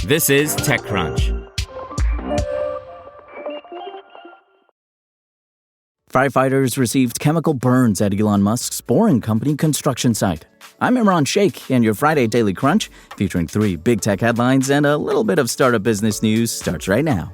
This is TechCrunch. Firefighters received chemical burns at Elon Musk's boring company construction site. I'm Imran Sheikh, and your Friday Daily Crunch, featuring 3 big tech headlines and a little bit of startup business news, starts right now.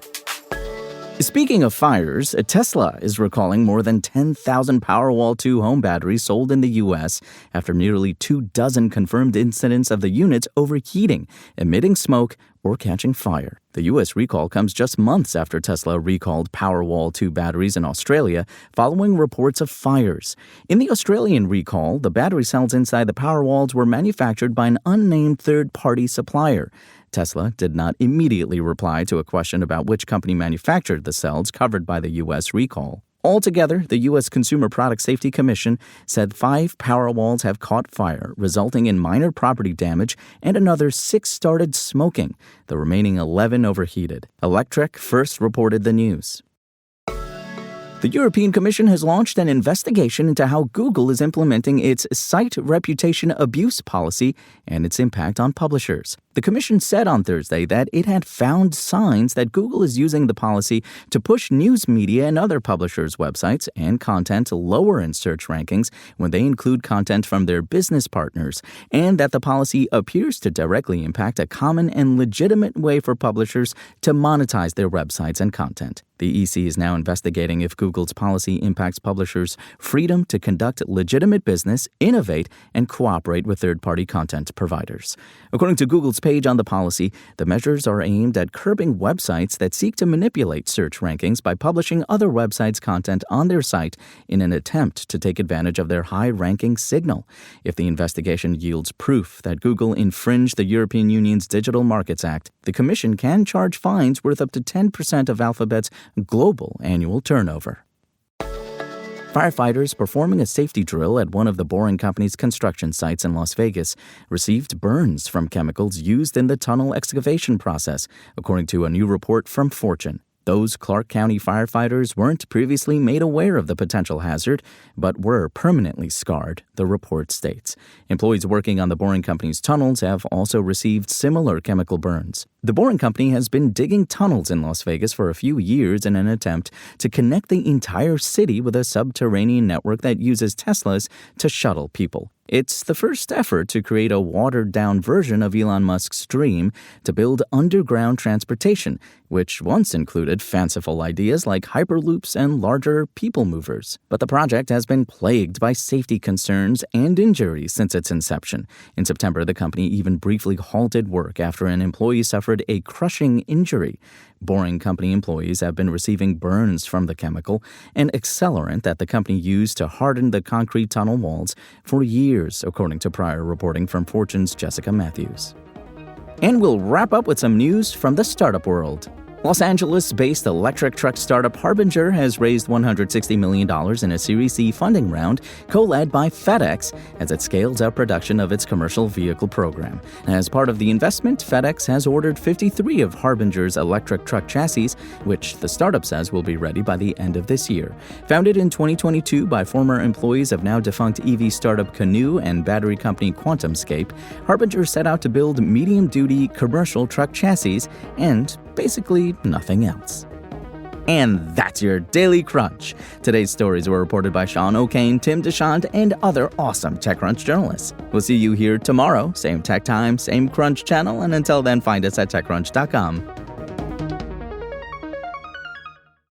Speaking of fires, Tesla is recalling more than 10,000 Powerwall 2 home batteries sold in the U.S. after nearly 24 confirmed incidents of the units overheating, emitting smoke, or catching fire. The U.S. recall comes just months after Tesla recalled Powerwall 2 batteries in Australia following reports of fires. In the Australian recall, the battery cells inside the Powerwalls were manufactured by an unnamed third-party supplier. Tesla did not immediately reply to a question about which company manufactured the cells covered by the U.S. recall. Altogether, the U.S. Consumer Product Safety Commission said 5 Powerwalls have caught fire, resulting in minor property damage, and another 6 started smoking. The remaining 11 overheated. Electrek first reported the news. The European Commission has launched an investigation into how Google is implementing its site reputation abuse policy and its impact on publishers. The Commission said on Thursday that it had found signs that Google is using the policy to push news media and other publishers' websites and content lower in search rankings when they include content from their business partners, and that the policy appears to directly impact a common and legitimate way for publishers to monetize their websites and content. The EC is now investigating if Google's policy impacts publishers' freedom to conduct legitimate business, innovate, and cooperate with third-party content providers. According to Google's page on the policy, the measures are aimed at curbing websites that seek to manipulate search rankings by publishing other websites' content on their site in an attempt to take advantage of their high-ranking signal. If the investigation yields proof that Google infringed the European Union's Digital Markets Act, the Commission can charge fines worth up to 10% of Alphabet's global annual turnover. Firefighters performing a safety drill at one of the Boring Company's construction sites in Las Vegas received burns from chemicals used in the tunnel excavation process, according to a new report from Fortune. Those Clark County firefighters weren't previously made aware of the potential hazard, but were permanently scarred, the report states. Employees working on the Boring Company's tunnels have also received similar chemical burns. The Boring Company has been digging tunnels in Las Vegas for a few years in an attempt to connect the entire city with a subterranean network that uses Teslas to shuttle people. It's the first effort to create a watered-down version of Elon Musk's dream to build underground transportation, which once included fanciful ideas like hyperloops and larger people movers. But the project has been plagued by safety concerns and injuries since its inception. In September, the company even briefly halted work after an employee suffered a crushing injury. Boring Company employees have been receiving burns from the chemical, an accelerant that the company used to harden the concrete tunnel walls, for years, according to prior reporting from Fortune's Jessica Matthews. And we'll wrap up with some news from the startup world. Los Angeles-based electric truck startup Harbinger has raised $160 million in a Series C funding round co-led by FedEx as it scales up production of its commercial vehicle program. As part of the investment, FedEx has ordered 53 of Harbinger's electric truck chassis, which the startup says will be ready by the end of this year. Founded in 2022 by former employees of now-defunct EV startup Canoo and battery company QuantumScape, Harbinger set out to build medium-duty commercial truck chassis and basically nothing else. And that's your Daily Crunch. Today's stories were reported by Sean O'Kane, Tim DeShant, and other awesome TechCrunch journalists. We'll see you here tomorrow, same tech time, same Crunch channel, and until then, find us at TechCrunch.com.